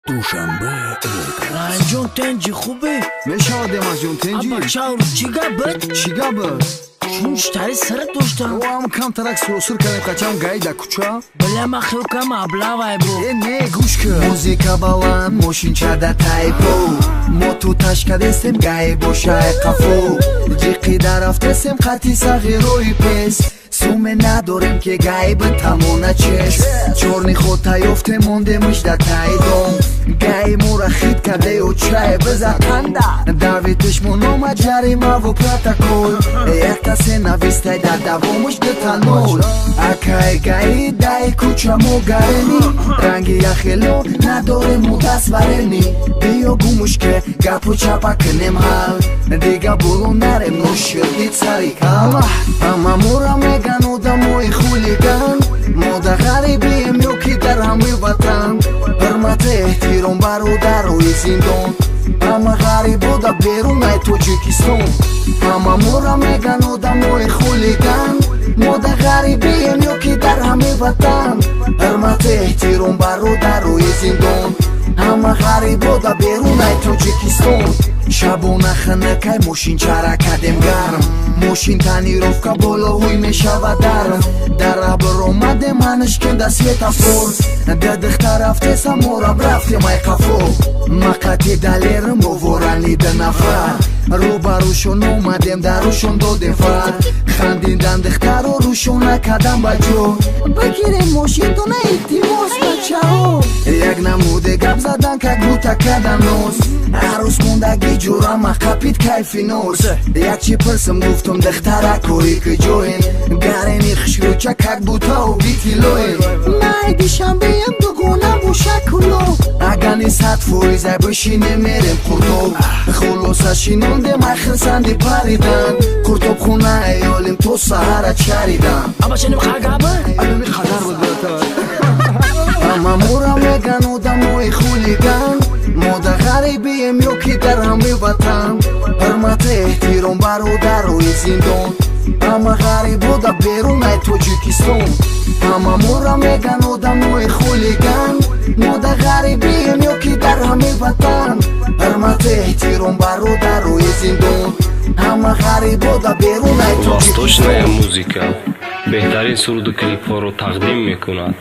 душанбе ранҷон тенҷи хубе мешавад амазҷон тенҷи абачавр чӣ гапбад чӣ гапад чун штари сара доштам ам камтарак суросур кардем қачам гайда куча билама хилка маблавай бо не гӯш кар музика баланд мошинчада тайпо мо ту ташкадестем гай бошай қафо ҷиқи дарафтесем қати сағирои пес суме надорем ки гайба тамона чеш чорни хота ёфте монде мужда тайдом гай мура хит кардею чай бизақанда давитишмо нома ҷаримаву протокол яктасе навистай дар давомуш дитанол акай гаи дай куча мо гарени ранги яхело надорему дастбарени биё гумушке гапу чапа кинем ҳал дига булу нарем ноширди цари кала амамура меган одамои хулиган мо да ғарибием ё ки дар ҳами ватан ҳурмату эҳтиром бародарои зиндон ҳама ғарибо да берунаи тоҷикистон ҳамамура меган одамои хулиган мо да ғарибием ё ки дар ҳами ватан ҳурмату эҳтиром бародарои зиндон ҳама ғарибо да берунаи тоҷикистон шабона ханакай мошин чаракадем гарм мошин танировка болоҳуй мешавад дарм дар абр омадем манишкенда светофор дадихта рафтеса морам рафтем ай қафо мақати далерм оворанида нафар рӯбарушон омадем дарушон додем фар хандиндан дихтаро рӯшон накадам ба ҷо бигирем мошинтона илтимос бачаҳо як намуде гап задан как бута кадан нос арӯз мондаги ҷурама қапид кайфи нос якчи пирсам гуфтум дихтара кори киҷоен гарени хишрӯча как бутау битилоен найди шанбеям дугона бушакуло агани 100% бишинем мерем қуртоб хулоса шинондем ахирсанди паридан қуртобхона аёлим то саҳара чаридан абачаним хагаба алами қадар будата амамура меган одамои хулиган мо да ғарибием ё ки дар ҳами ватан ҳурмату эҳтиром бародарои зиндон ҳама ғарибо да берунаи тоҷикистон ҳамамура меган одамои хулиган мо да ғарибием ё ки дар ҳами ватан ҳурмату эҳтиром бародарои зиндон ҳама ғарибо да берунаи тоҷикистон восточная музыка беҳтарин суруду клипҳоро тақдим мекунад.